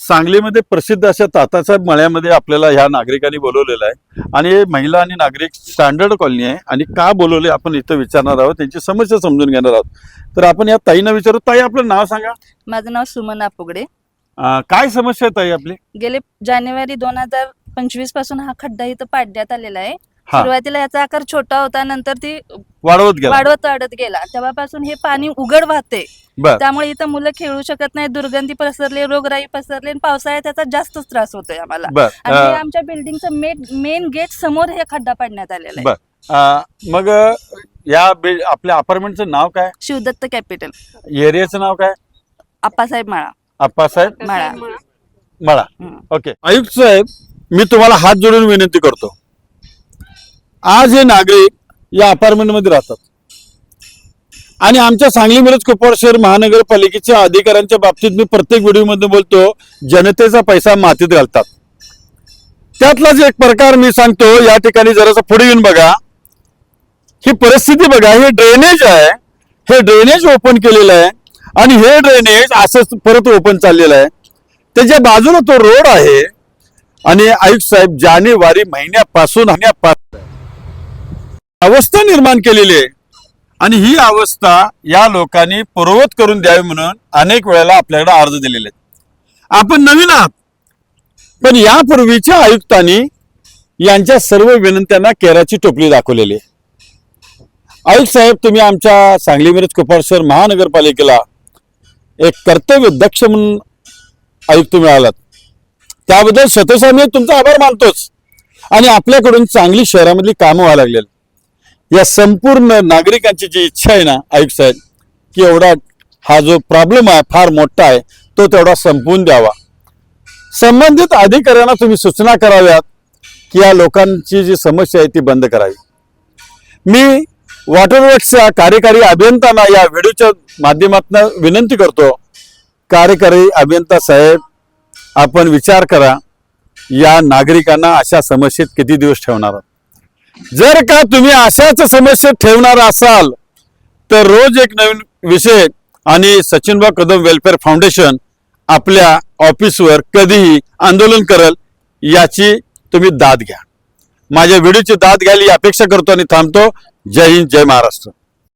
सांगलीमध्ये प्रसिद्ध अशा तातासाहेब मळ्यामध्ये आपल्याला ह्या नागरिकांनी बोलवलेलं आहे आणि हे महिला आणि नागरिक स्टँडर्ड कॉलनी आहे आणि का बोलवले आपण इथं विचारणार आहोत, त्यांची समस्या समजून घेणार आहोत। तर आपण या ताईंना विचारू। ताई, आपलं नाव सांगा। माझं नाव सुमन आपुगडे। काय समस्या आहे ताई आपली? गेले जानेवारी 2025 पासून हा खड्डा इथं पाडण्यात आलेला आहे। हा। सुरुवातीला याचा आकार छोटा होता, नंतर ती वाढवत गेला तेव्हापासून हे पाणी उघड वाहते, त्यामुळे इथं मुलं खेळू शकत नाही, दुर्गंधी पसरली, रोगराई पसरली आणि पावसाळ्यात त्याचा जास्तच त्रास होतोय आम्हाला। आणि हे आमच्या बिल्डिंगचं मेन गेट समोर हे खड्डा पाडण्यात आलेला आहे। मग या आपल्या अपार्टमेंटचं नाव काय? शिवदत्त कॅपिटल। एरियाचं नाव काय? आप्पासाहेब मळा। आप्पासाहेब मळा। मळा। ओके। आयुक्त साहेब, मी तुम्हाला हात जोडून विनंती करतो, आज हे नागरिक या अपार्टमेंट मध्ये राहतात आणि आमच्या सांगली मिरज कुपवाड शहर महानगरपालिकेच्या अधिकाऱ्यांच्या बाबतीत मी प्रत्येक व्हिडिओ मध्ये बोलतो, जनतेचा पैसा मातीत घालतात। त्यातलाच एक प्रकार मी सांगतो, या ठिकाणी जरासं पुढे येऊन बघा, ही परिस्थिती बघा। हे ड्रेनेज आहे, हे ड्रेनेज ओपन केलेलं आहे आणि हे ड्रेनेज असंच परत ओपन चाललेलं आहे। त्याच्या बाजूला तो रोड आहे आणि आयुक्त साहेब, जानेवारी महिन्यापासून अवस्था निर्माण केलेली आहे आणि ही अवस्था या लोकांनी पूर्ववत करून द्यावी म्हणून अनेक वेळेला आपल्याकडे अर्ज दिलेले आहेत। आपण नवीन आहात, पण यापूर्वीच्या आयुक्तांनी यांच्या सर्व विनंत्यांना केराची टोपली दाखवलेली आहे। आयुक्त साहेब, तुम्ही आमच्या सांगली मिरज कुपवाड शहर महानगरपालिकेला एक कर्तव्य दक्ष म्हणून आयुक्त मिळालात, त्याबद्दल स्वतः मी तुमचा आभार मानतोच आणि आपल्याकडून चांगली शहरामधली कामं व्हायला लागलेली। या संपूर्ण नागरिकांची जी इच्छा आहे ना आयुक्त साहेब, की एवढा हा जो प्रॉब्लेम आहे फार मोठा आहे, तो तेवढा संपवून द्यावा। संबंधित अधिकाऱ्यांना तुम्ही सूचना कराव्यात की या लोकांची जी समस्या आहे ती बंद करावी। मी वॉटरवर्क्सच्या कार्यकारी अभियंत्यांना या व्हिडिओच्या माध्यमातून विनंती करतो, कार्यकारी अभियंता साहेब, आपण विचार करा, या नागरिकांना अशा समस्येत किती दिवस ठेवणार आहात? जर का तुम्ही अशाच समस्या ठेवणार असाल तर रोज एक नवीन विषय आणि सचिनभाऊ कदम वेलफेअर फाउंडेशन आपल्या ऑफिसवर कधीही आंदोलन करेल, याची तुम्ही दाद घ्या। माझ्या व्हिडिओची दाद घ्यायला अपेक्षा करतो आणि थांबतो। जय हिंद, जय महाराष्ट्र।